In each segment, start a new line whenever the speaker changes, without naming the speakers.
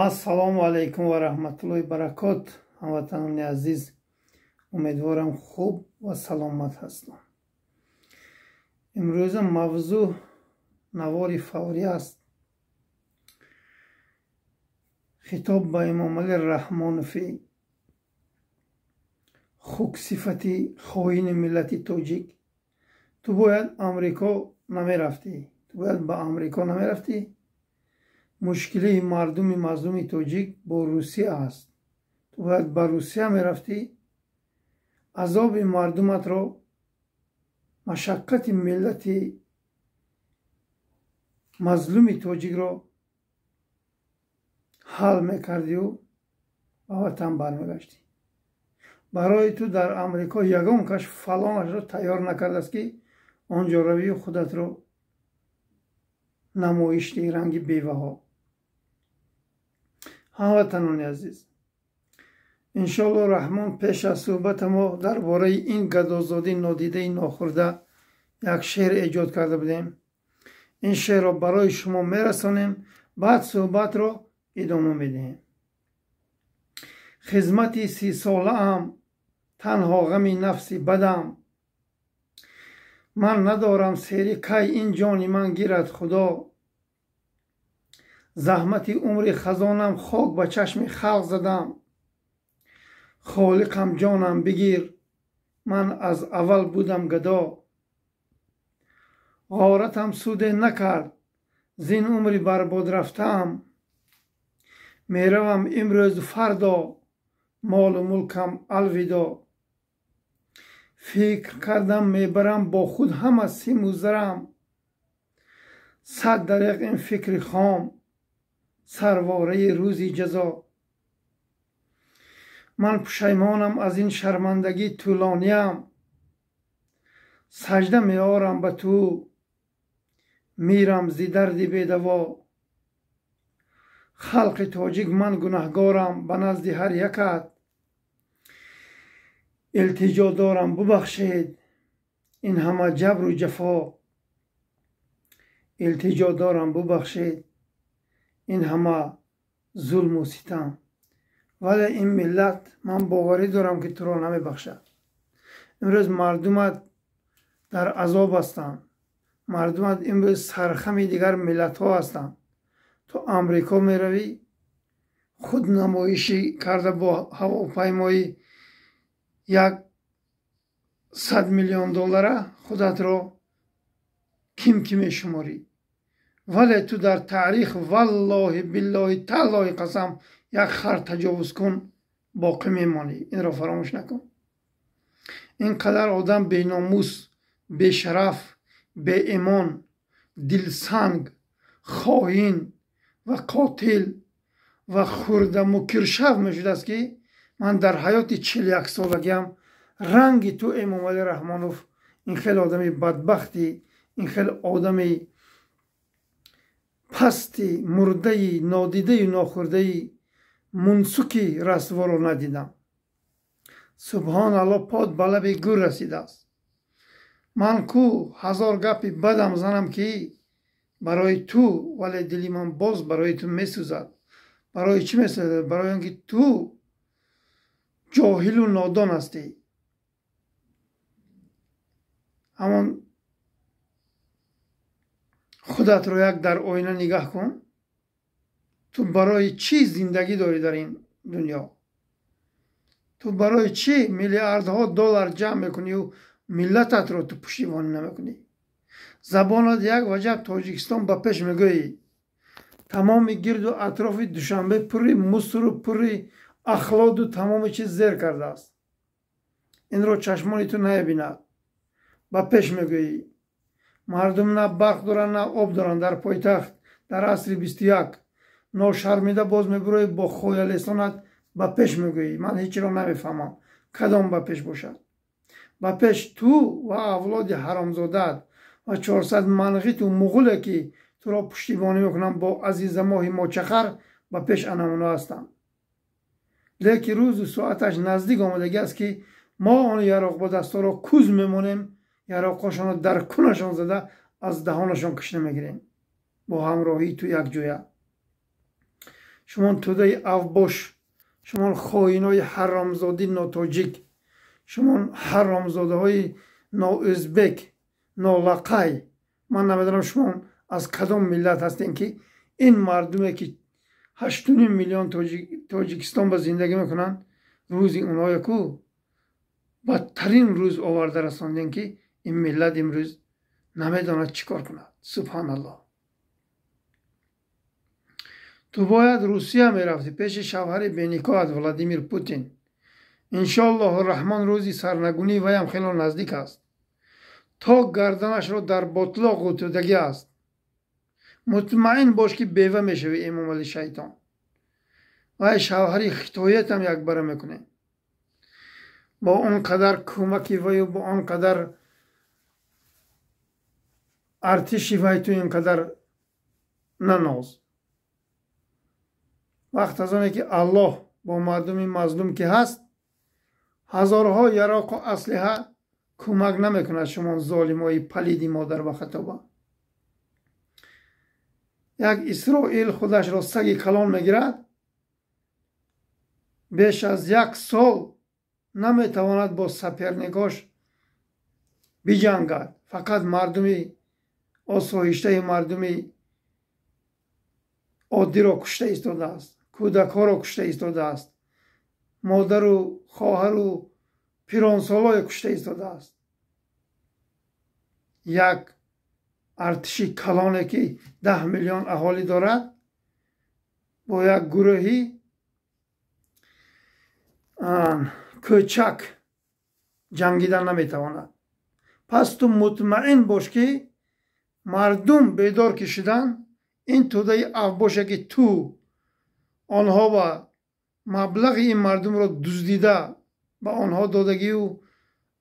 ассалому алайкум ва раҳматуллоҳи баракот. ҳамватанони азиз, умедворам хуб ва саломат ҳастанд. имрӯза мавзӯъ навори фаврӣ аст. хитоб ба эмомалӣ раҳмоновӣ, хуксифати хоини миллати тоҷик. ту бояд амрико намерафтӣ, ту бояд ба амрико намерафтӣ. мушкилии мардуми мазлуми тоҷик бо русия аст. ту бояд ба русия мерафтӣ, азоби мардуматро, машаққати миллати мазлуми тоҷикро ҳал мекардию ба ватан бармегаштӣ. барои ту дар амрико ягон каш фалонашро тайёр накардааст ки он ҷо равию худатро намоиш диҳӣ ранги беваҳо. ҳамватанони азиз, иншоаллоҳ раҳмон пеш аз суҳбати мо дар бораи ин гадозоди нодидаи нохӯрда як шеър эҷод карда будем. ин шеърро барои шумо мерасонем, баъд суҳбатро идома медиҳем. хизмати 30 солаам танҳо ғами нафси бадам. ман надорам сери кай ин ҷони ман гирад худо. заҳмати умри хазонам хок ба чашми халқ задам. холиқам ҷонам бигир, ман аз аввал будам гадо. ғоратам суде накард, зин умри барбод рафтаам. меравам имрӯз фардо, молу мулкам алвидо. фикр кардам мебарам бо худ ҳама симу зарам. 100 дариқ ин фикри хом, сарвораи рӯзи ҷазо. ман пушаймонам аз ин шармандагӣ тӯлониям. сажда меорам ба ту, мирам зи дарди бедаво. халқи тоҷик ман гунаҳгорам ба назди ҳар якат. илтиҷо дорам бубахшед ин ҳама ҷабру ҷафо. илтиҷо дорам бубахшед ин ҳама зулму ситам. вале ин миллат ман боварӣ дорам ки туро намебахшад. имрӯз мардумат дар азоб ҳастанд. мардумат имрӯз сархами дигар миллатҳо ҳастанд. ту амрико меравӣ, худ намоишӣ карда бо ҳавопаймои $100 миллион худатро ким мешуморӣ. вале ту дар таърих валлоҳи биллоҳи таллоҳи қасам як хар таҷовузкун боқӣ мемонӣ. инро фаромӯш накун. ин қадар одам беномус, бешараф, беэмон, дилсанг, хоин ва қотил ва хурдаму киршав мешудааст ки ман дар ҳаёти 41 солагиам ранги ту эмомалӣ раҳмонов, ин хеле одами бадбахтӣ, ин хеле одами пасти, мурдаи, нодидаи нохӯрдаи мунсуки расворо надидам. субҳоналлоҳ под ба лаби гӯ расидааст. ман ку ҳазор гапи бадам занам ки барои ту, вале дили ман боз барои ту месӯзад. барои чӣ месӯзад? барои он ки ту ҷоҳилу нодон ҳастӣ. ҳамон худатро як дар оина нигаҳ кун. ту барои чӣ зиндагӣ дорӣ дар ин дунё? ту барои чӣ миллиардҳо доллар ҷамъ мекунию миллататро ту пуштивонӣ намекунӣ? забонат як ваҷаб тоҷикистон ба пеш мегӯӣ. тамоми гирду атрофи душанбе пурри мусру пурри ахлоду тамоми чиз зер кардааст. инро чашмони ту намебинад. ба пеш мегӯӣ. мардум на барқ доранд, на об доранд дар пойтахт дар асри 21. ношармида боз мебурӯӣ бо хоялесонат ба пеш мегӯӣ. ман ҳечро намефаҳмам кадом ба пеш бошад. ба пеш ту ва авлоди ҳаромзодаат ва 400 манғиту муғуле ки туро пуштибонӣ мекунанд бо азизамоҳи мочахар ба пеш анамуно ҳастанд. леки рӯзу соаташ наздик омадагиаст ки мо он яроқбодастаро кӯз мемонем, яроқҳошонро дар кунашон зада аз даҳонашон кашида мегирем бо ҳамроҳии ту якҷоя. شما تودای افباش، شما خائنای حرامزاده ناتاجیک، شما حرامزاده های ناازبک، نالقای، من نمیدونم شما از کدام ملت هستین که این مردمی که 8.5 میلیون تاجیکستان با زندگی میکنن، روزی اونها کو بدترین روز آورده رساندین که این ملت امروز نمیداند چیکار کند. سبحان الله. تو باید روسیه میرفتی پیش شوهر بینیکات ولادیمیر پوتین. انشاءالله الرحمن روزی سرنگونی ویم خیلی نزدیک است. تا گردنش رو در باطلاق غوطودگی است. مطمئن باش که بیوه میشوی امام علی شیطان. و شوهری خطایت هم یک باره میکنه. با اون قدر کمکی وی و با اون قدر ارتشی وی تو اینقدر نناز. وقت از آنه که الله با مردم مظلوم که هست، هزارها یراق و اسلحه کمک نمیکنه شما ظالمای پلیدی مادر و خطابه. یک اسرائیل خودش را سگ کلان میگیرد، بیش از 1 سال نمیتواند با سپرنگاش بجنگد. فقط مردمی آسایشته مردمی عادی را کشته ایستاده است، کودک ها را کشته ایستاده است، مادر و خواهر و پیرانسالای کشته ایستاده است. یک ارتشی کلانه که 10 میلیون اهالی دارد با یک گروهی کوچک جنگیدن نمیتواند. پس تو مطمئن باش که مردم بیدار کشیدن. این توده افباشه که تو آنها و مبلغ این مردم را دزدیده به آنها دادگی و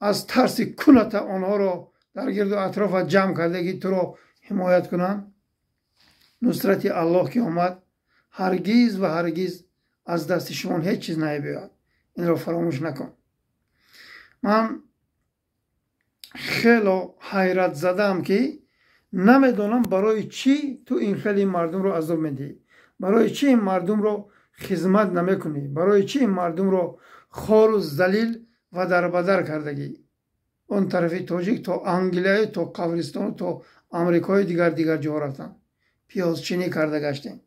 از ترس کنت آنها را در گرد و اطراف جمع کردگی تو را حمایت کنن. نصرت الله که آمد هرگیز و هرگیز از دست شما هیچ چیز نمیاد. این را فراموش نکن. من خیلی حیرت زدم که نمیدونم برای چی تو این خیلی مردم رو عذاب میدی، برای چی این مردم رو خدمت نمیکنی، برای چی این مردم رو خار و ذلیل و دربدر کردگی. اون طرفی تاجیک تا انگلیه تا قبرستان تا امریکای دیگر جا رفتن، پیاز چینی کرده گشتیم.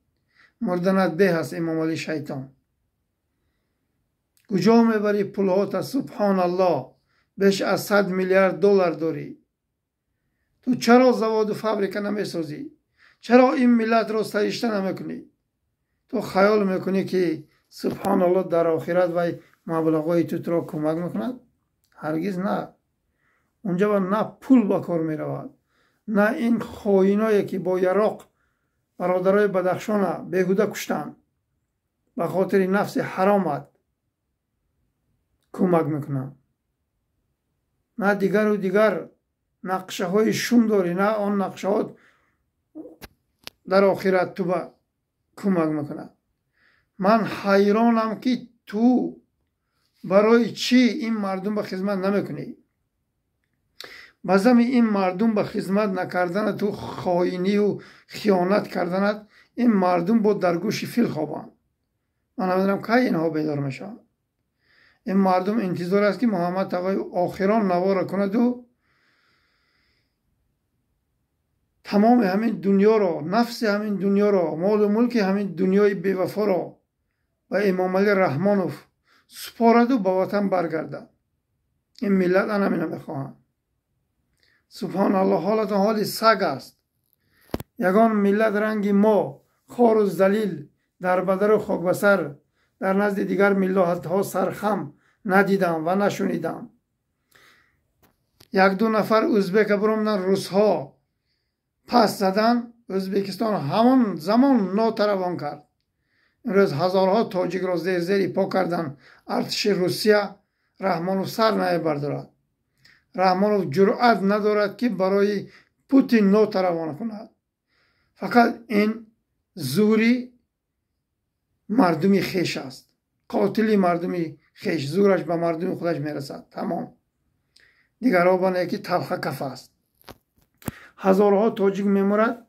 مردنت به هست امام علی شیطان. کجا میبری پولهات؟ سبحان الله بیش از 100 میلیارد دلار داری. تو چرا زواد و فابریکه نمیسازی؟ چرا این ملت رو سرشته نمیکنی؟ تو خیال میکنی که سبحان الله در آخرت و مبلغای تو را کمک میکند؟ هرگز نه. اونجا با نه پول با کار میرود، نه این خائنایی که با یراق برادرای بدخشان بیهوده کشتن به خاطر نفس حرامت کمک میکنن. نه دیگر و دیگر نقشه های شوم داری، نه آن نقشه ها در آخرت تو با کمک میکنه. من حیرانم که تو برای چی این مردم به خدمت نمیکنی؟ بازم این مردم به خدمت نکردن تو، خائنی و خیانت کردنت، این مردم با درگوش فیل خوابن. من نمیدونم که اینها بیدار میشن. این مردم انتظار است که محمد تقای آخران نوار کند و تمام همین دنیا را، نفس همین دنیا را، مال و ملک همین دنیای بیوفا را و امام علی رحمانوف سپارد و به وطن برگردد. این ملت همین نمیخواهند. سبحان الله. حالت حال سگ است. یگان ملت رنگ ما، خار و ذلیل، در بدر و خاک بسر، در نزد دیگر ملت ها سرخم ندیدم و نشنیدم. 1-2 نفر ازبک برامدن، روس ها پس زدن، ازبکستان همان زمان ناتروان کرد. امروز هزارها تاجیک را زیر پا کردن. ارتش روسیه رحمانوف سر نمیبردارد. رحمانوف جرأت ندارد که برای پوتین ناتروان کند. فقط این زوری مردمی خیش است. قاتلی مردمی خیش، زورش به مردم خودش میرسد. تمام. دیگر آبانه که تلخ کف است. هزارها تاجیک میمورد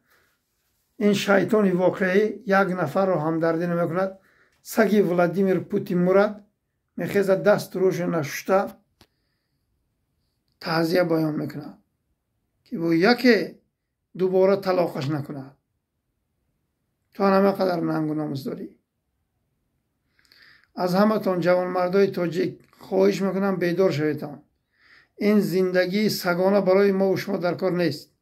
این شیطانی واقعی یک نفر رو همدردی نمیکند. سگی ولادیمیر پوتین مرد میخیزد دست روش نشسته تعزیه بیان میکنه که او یکی دوباره طلاقش نکنه. تو همه قدر ننگ و ناموس داری. از همه تان جوان مردای تاجیک خواهش میکنم بیدار شویتان. این زندگی سگانه برای ما و شما در کار نیست.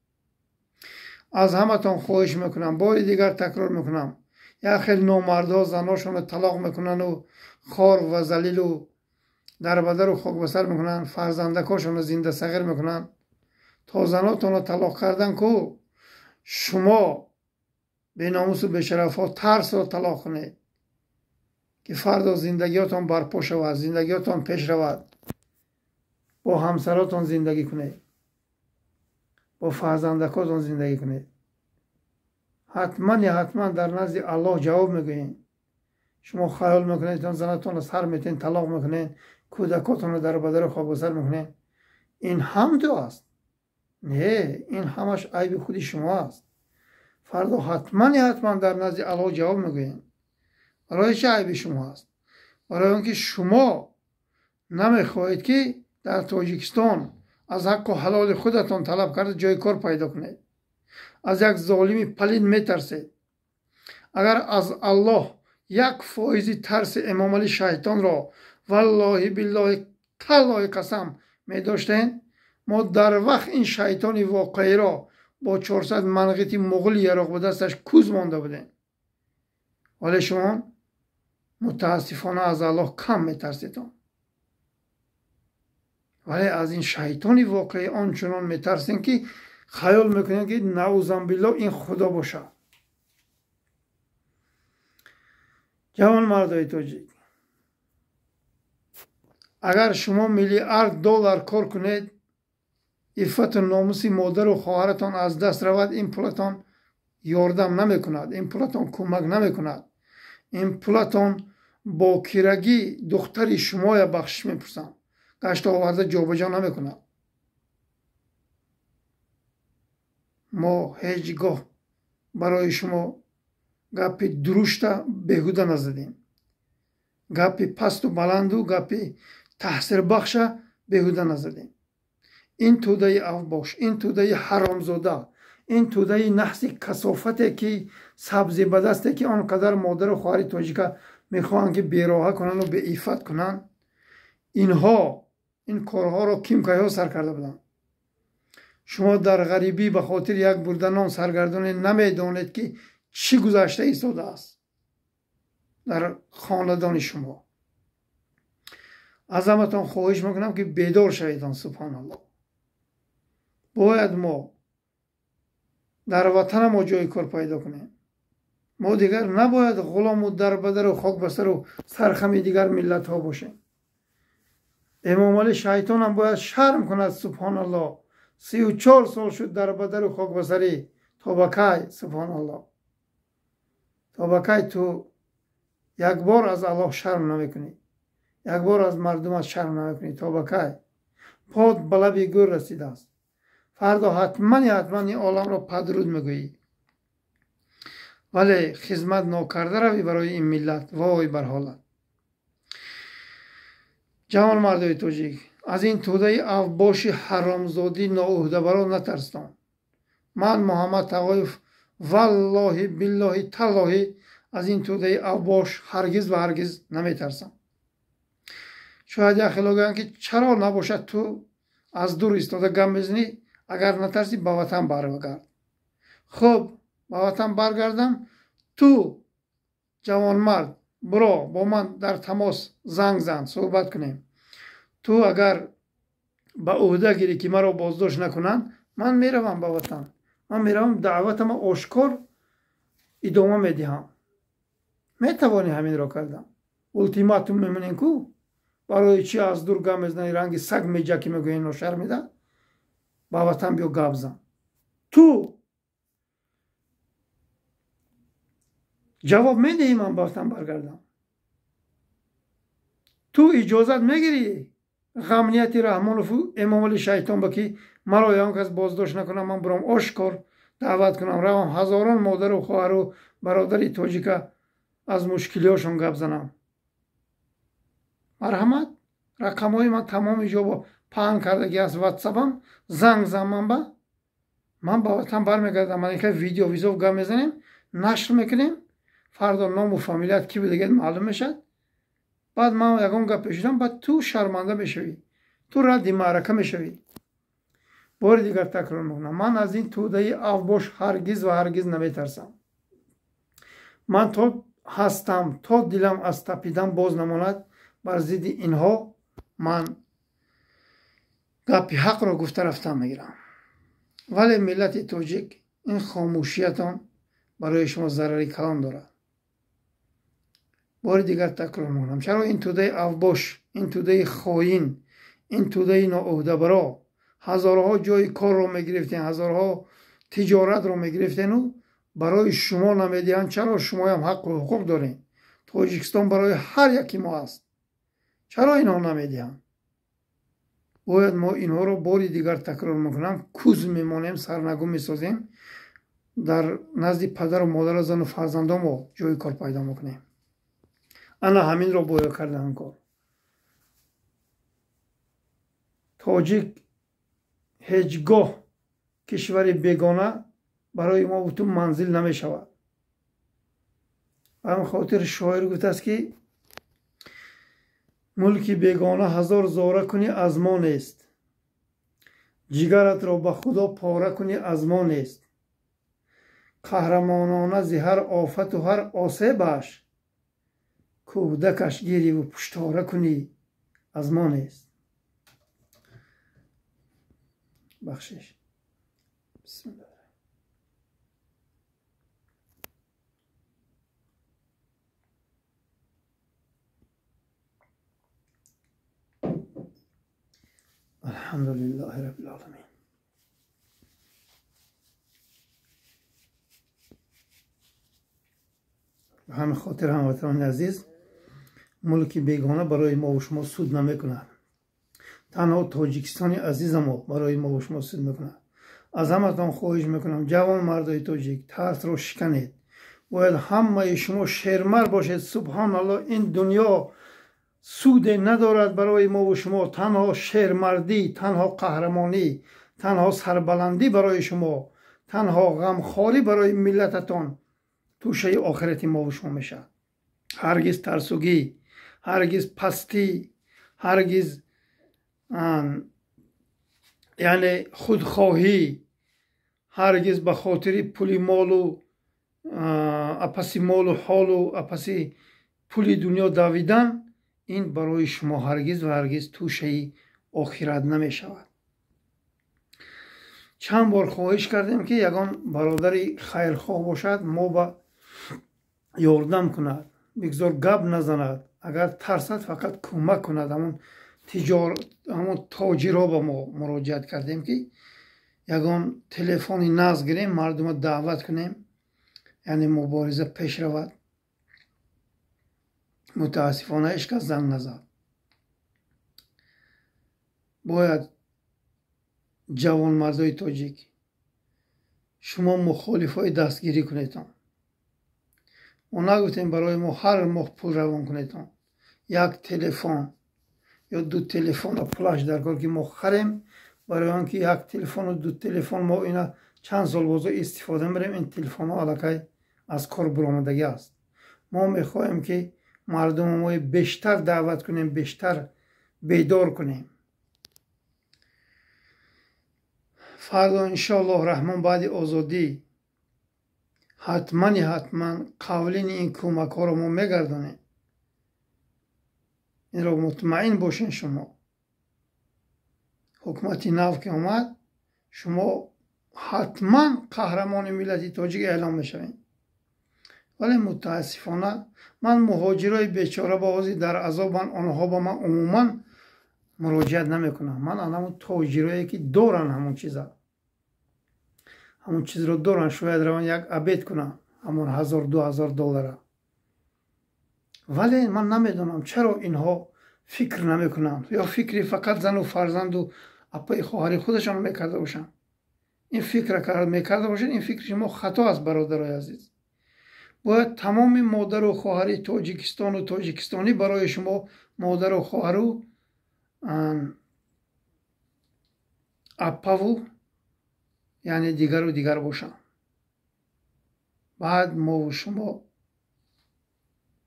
از همه تان خواهش میکنم، بار دیگر تکرار میکنم، یا خیلی نامردها زناشون طلاق میکنن و خار و ذلیل و در بدر و خاک بسر میکنن، فرزندکاشون زنده صغیر میکنن. تا زناتون طلاق کردن که شما به ناموس و به شرفا ترس و طلاق کنید که فردا زندگیاتون برپا شود، زندگیاتون پیش رود، با همسراتون زندگی کنید، با فرزندکاتون زندگی کنید. حتما در نزد الله جواب میگوین. شما خیال میکنید زنتون رو سر میتین، طلاق میکنین، کودکاتون رو در بدر خواب و سر میکنین. این هم دو است. نه، این همش عیب خودی شما است. فردا حتما در نزد الله جواب میگوین. برای چه عیب شما است؟ برای اینکه شما نمیخواهید که در تاجیکستان از حق و حلال خودتان طلب کرده جای کار پیدا کنید. از یک ظالمی پلید میترسید. اگر از الله یک فایزی ترس امام علی شیطان را والله بالله تالله قسم می داشتین، ما در وقت این شیطان واقعی را با 400 منقیط مغول عراق به دستش کوز مانده بودین. ولی شما متاسفانه از الله کم میترسیدن. ولی از این شیطان واقعی آنچنان میترسین که خیال میکنین که نعوذ بالله این خدا باشه. جوان مردای تاجیک، اگر شما میلیارد دلار کار کنید، عفت و ناموس مادر و خواهرتان از دست رود، این پولتان یاردم نمیکند، این پولتان کمک نمیکند. این پولتان با کیرگی دختری شما یا بخشش میپرسن، گشت آورده جابجا نمیکند. ما هیچگاه برای شما گپی درشت بهوده نزدیم. گپی پست و بلند و گپی تحصیل بخش بهوده نزدیم. این توده اوباش، این توده حرامزاده، این توده نحس کثافته که سبزی بدسته که آنقدر مادر و خواهر تاجیکا میخوان که بیراهه کنن و به عفت کنن، اینها این کارها را کیم که ها سر کرده بودن. شما در غریبی به خاطر یک بردنان سرگردانی نمیدانید که چی گذشته ایستاده است در خاندان شما. از همتان خواهش میکنم که بیدار شویدان. سبحان الله. باید ما در وطن ما جای کار پیدا کنیم. ما دیگر نباید غلام و در بدر و خاک بستر و سرخم دیگر ملت ها باشیم. امام علی شیطان هم باید شرم کند. سبحان الله. 34 سال شد در بدر و خاک بستری. تا بکی. سبحان الله. تا بکی تو یک بار از الله شرم نمیکنی، یک بار از مردم شرم نمیکنی. تا بکی پاد بلبی گور رسیده است. فردا حتما این عالم را پدرود میگویی، ولی خدمت ناکرده روی برای این ملت. وای بر حالت. جوان مردای تاجیک، از این توده اوباش حرامزادی ناعهده برا نترسان. من محمد تقایف والله بالله تالله از این توده اوباش هرگز و هرگز نمیترسم. شاید یک خیلی که چرا نباشد تو از دور ایستاده گم بزنی، اگر نترسی به وطن برگرد. خب به وطن برگردم، تو جوان مرد برو با من در تماس زنگ زن صحبت کنیم. تو اگر به عهده گیری که مرا بازداشت نکنن، من میروم به وطن. من میروم دعوتم آشکار ادامه میدهم. میتوانی همین را کردم. التیماتوم میمونین کو برای چی از دور گم بزنی رنگ سگ میجکی میگوین نوشر میده. به وطن بیا گپ زن. تو جواب میدهی من به وطن برگردم؟ تو اجازت میگیری غمنیتی رحمان و امام علی شیطان بکی مرا یا کس بازداشت نکنم، من برام آشکار даъват кунам, равам ҳазорон модару хоҳару бародари тоҷика аз мушкилиҳошон гап занам. марҳамат, рақамҳои ман тамоми ҷо бо паҳн кардагӣ аст. ватсапам занг заман ба ман ба ватан бармегардам, малика видео визов гап мезанем, нашр мекунем, фардо ному фамилият ки будагед маълум мешад. баъд ман ягон гап пешидам, баъд ту шарманда мешавӣ, ту радди маърака мешавӣ. бори дигар такрор мекунам, ман аз ин тӯдаи авбош ҳаргиз ва ҳаргиз наметарсам. ман то ҳастам, то дилам аз тапидан боз намонад, бар зидди инҳо ман гапи ҳақро гуфта рафтан мегирам. вале миллати тоҷик, ин хомӯшиятон барои шумо зарари калон дорад. бори дигар такрор мекунам, чаро ин тӯдаи авбош, ин тӯдаи хоин, ин тӯдаи ноӯҳдабаро ҳазорҳо ҷои корро мегирифтен, ҳазорҳо тиҷоратро мегирифтену барои шумо намедиҳанд. чаро шумоям ҳаққу ҳуқуқ доред. тоҷикистон барои ҳар яки мо аст. чаро инҳо намедиҳанд? бояд мо инҳоро бори дигар такрор мекунам, кӯз мемонем, сарнагӯ месозем, дар назди падару модару зану фарзандомо ҷои кор пайдо мекунем. ана ҳаминро боё кардаам кор. тоҷик ҳеҷ гоҳ кишвари бегона барои мо бутун манзил намешавад. ба ҳамин хотир шоир гуфтааст ки мулки бегона ҳазор зора куни аз мо нест, ҷигаратро ба худо пора куни аз мо нест, қаҳрамонона зи ҳар офату ҳар осебаш, кӯҳдакаш гириву пуштора куни аз мо нест. бахшиш. бисмилlah. الحمدلله رب العالمین. به همین خاطر هموطنان عزیز، ملک بیگانه برای ما و شما سود نمیکند. تنها تاجیکستان عزیز ما برای ما و شما سود میکند. از همتان خواهش میکنم جوان مردای تاجیک، ترس رو شکنید. باید همه شما شرمر باشید. سبحان الله، این دنیا سود ندارد برای ما و شما. تنها شرمردی، تنها قهرمانی، تنها سربلندی برای شما، تنها غمخواری برای ملتتان توشه آخرت ما و شما میشه. هرگز ترسوگی، هرگز پستی، هرگز یعنی خودخواهی، هرگز به خاطر پولی مال و اپسی مال و حال و اپسی پولی دنیا دویدن، این برای شما هرگز و هرگز توشه آخرت نمی شود. چند بار خواهش کردیم که یگان برادری خیرخواه باشد، ما با یاردم کند، بگذار گپ نزند، اگر ترسد فقط کمک کند. همون تاجرها با ما مراجعت کردیم که یگان تلفنی نزد گیریم، مردم دعوت کنیم، یعنی مبارزه پیش رود. متاسفانه هیچ کس زنگ نزد. باید جوان مردای تاجیک شما مخالفای دستگیری کنیدتان. ما نگفتیم برای ما هر ماه پول روان کنیدتان. یک تلفن یا دو تلفن پولش در کار که ما خریم، برای آنکه یک تلفن و دو تلفن ما اینا چند سال بازو استفاده میریم، این تلفن ها علاقه از کار برآمدگی است. ما میخواهیم که مردم ما بیشتر دعوت کنیم، بیشتر بیدار کنیم. فردا انشاءالله رحمان بعد آزادی حتما قولین این کمک ها رو ما میگردانیم. این رو مطمئن باشین. شما حکومت نو که اومد، شما حتما قهرمان ملت تاجیک اعلام میشوین. ولی متاسفانه من مهاجرای بیچاره بازی در عذابن، آنها با من عموما مراجعت نمیکنم. من همون تاجرایی که دارن همون چیز رو دارن، شاید روان یک عبید کنم همون 1000-2000 دلار. ولی من نمیدونم چرا اینها فکر نمیکنن، یا فکری فقط زن و فرزند و اپای خواهر خودشان میکرده باشن. این فکر میکرده باشید این فکر شما خطا است برادرای عزیز. باید تمام مادر و خواهر تاجیکستان و تاجیکستانی برای شما مادر و خواهر و اپا و یعنی دیگر و دیگر باشن. بعد ما و شما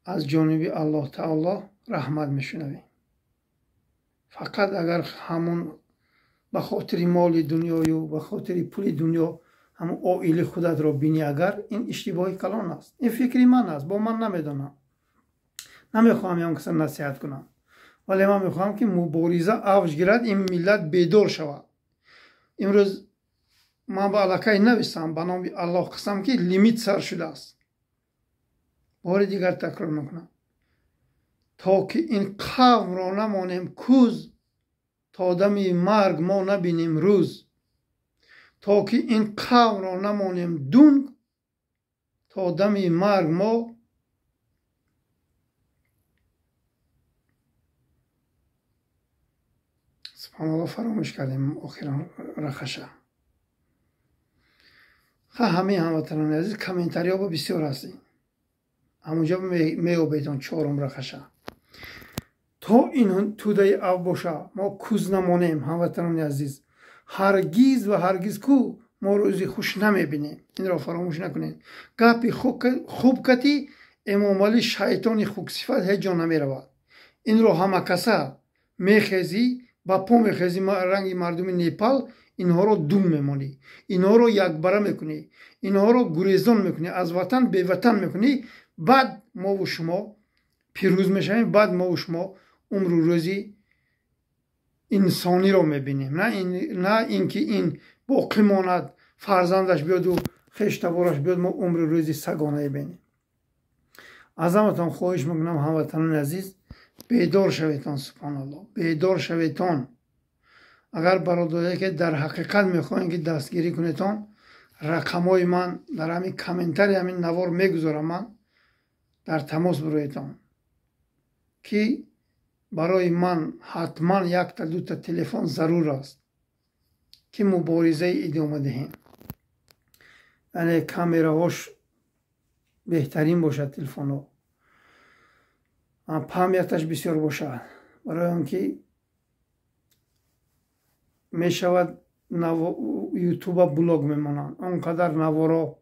از جانب الله تعالی رحمت میشنویم. فقط اگر همون به خاطر مال دنیای و به خاطر پول دنیا همون عائله خودت را بینی، اگر این اشتباهی کلان است. این فکری من است، با من نمیدونم، نمیخوام یان کسی نصیحت کنم، ولی من میخوام که مبارزه اوج گیرد، این ملت بیدار شود. امروز من با علاقه نویسم به نام الله قسم که لیمیت سر شده است. بار دیگر تکرار میکنم، تا که این قوم را نمانیم کوز، تا دم مرگ ما نبینیم روز. تا که این قوم را نمانیم دون، تا دم مرگ ما سبحان الله فراموش کردیم آخرا رخشه. همه هموطنان عزیز کامنتاری ها با بسیار هستیم، همونجا میابیدون چهارم رخشه. تا این توده او باشه ما کوز نمانیم هموطنان عزیز، هرگیز و هرگیز کو ما روزی خوش نمیبینیم. این را فراموش نکنید. گپی خوب کتی امام علی شیطان خوک صفت هیچ جا نمیرود. این را همه کسا میخیزی با پا میخیزی رنگ مردم نیپال، اینها رو دوم میمانی، اینها رو یک بره میکنی، اینها رو گریزان میکنی، از وطن به وطن میکنی. بعد ما و شما پیروز میشیم، بعد ما و شما عمر و روزی انسانی رو میبینیم. نه اینکه این باقی ماند فرزندش بیاد و خشتبارش بیاد ما عمر و روزی سگانه بینیم. از همتان خواهش میکنم هموطنان عزیز بیدار شویتان. سبحان الله بیدار شویتان. اگر برادرایی که در حقیقت میخواین که دستگیری کنیتان، رقمای من در همین کامنتری همین نوار میگذارم، من در تماس برویتان که برای من حتما یک تا دو تا تلفن ضرور است که مبارزه ادامه دهیم. یعنی کامراهاش بهترین باشد، تلفن ها پهمیتش بسیار باشد، برای آنکه می شود یوتیوب بلاگ میمانند، آنقدر نوارا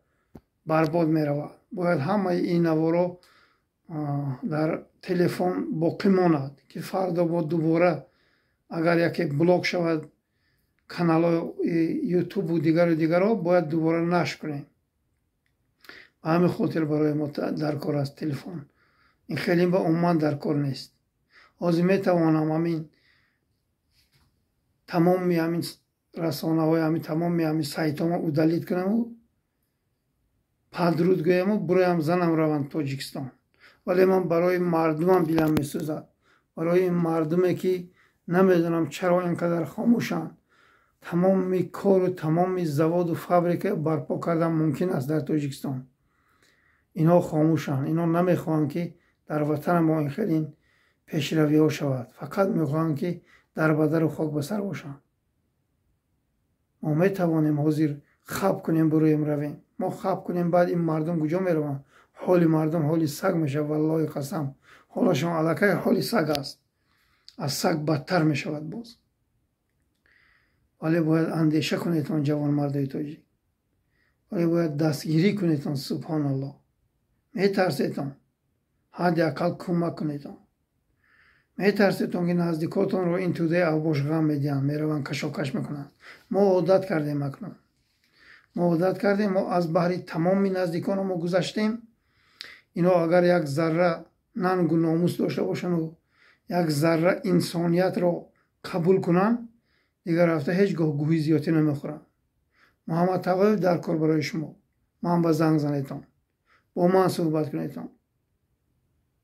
برباد می رود. باید همه این نوارا در تلفن باقی ماند که فردا با دوباره اگر یکی بلاک شود کانال یوتیوب و دیگر ها باید دوباره نشر کنیم. به همین خاطر برای ما درکار است تلفن. این خیلی به عمان درکار نیست. از می توانم همین تمام همین رسانه های همین سایت ها او دلیت کنم و پدرود گویم و برایم زنم روند تاجیکستان. ولی من برای مردمم دلم میسوزد، برای این مردمی که نمیدونم چرا اینقدر خاموشن. تمام کار و تمام زواد و فابریکه برپا کردن ممکن است در تاجیکستان، اینها خاموشن. اینها نمیخوان که در وطن ما این خیلی پیشروی ها شود، فقط میخوان که در بدر و خاک بسر باشن. ما میتوانیم حاضر خواب کنیم برویم رویم، ما خواب کنیم بعد این مردم کجا میرون؟ حال مردم حالی سگ میشه. والله قسم حالشون علاقه حالی سگ است، از سگ بدتر میشود باز. ولی باید اندیشه کنیتون جوان مردای تاجیک، ولی باید دستگیری کنیتون. سبحان الله میترسیتون، حد اقل کمک کنیتون. میترسیتون که نزدیکاتون رو این توده اوباش غم میدین، میرون کشاکش میکنن. ما عادت کردیم اکنون، ما عادت کردیم، ما از بحری تمامی نزدیکان ما گذشتیم. اینا اگر یک ذره ننگ و ناموس داشته باشن و یک ذره انسانیت رو قبول کنن، دیگر هفته هیچگاه گوهی زیادی نمیخورن. محمد تقوی در کار برای شما، من با زنگ زنیتان، با من صحبت کنیتان.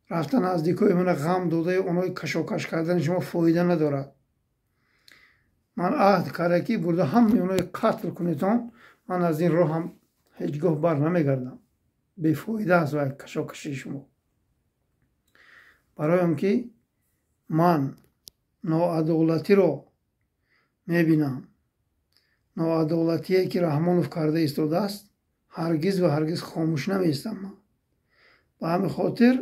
رفتن نزدیکای من غم داده اونای کشاکش کردن شما فایده ندارد. من عهد کرده که برده هم اونای قتل کنیتان، من از این راه هم هیچگاه بر نمیگردم. بیفایده است و کشاکشی شما. برای هم که من ناعدالتی رو میبینم، ноадолатие ки Раҳмонов карда истодааст ҳаргиз ва ҳаргиз хомӯш намеистам. ба ҳамин хотир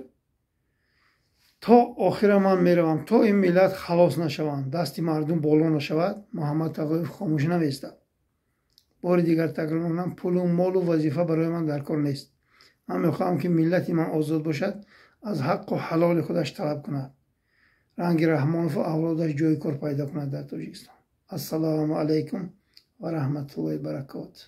то охира ман меравам, то ин миллат халос нашаванд, дасти мардум боло нашавад, Муҳаммад Тағоев хомӯш намеистад. бори дигар такрар мекунам, пулу молу вазифа барои ман дар кор нест. ман мехоҳам ки миллати ман озод бошад, аз ҳаққу ҳалоли худаш талаб кунад, ранги Раҳмонову авлодаш ҷои кор пайдо кунад дар Тоҷикистон. ассалому алайкум ва раҳматуллоҳи баракатуҳ.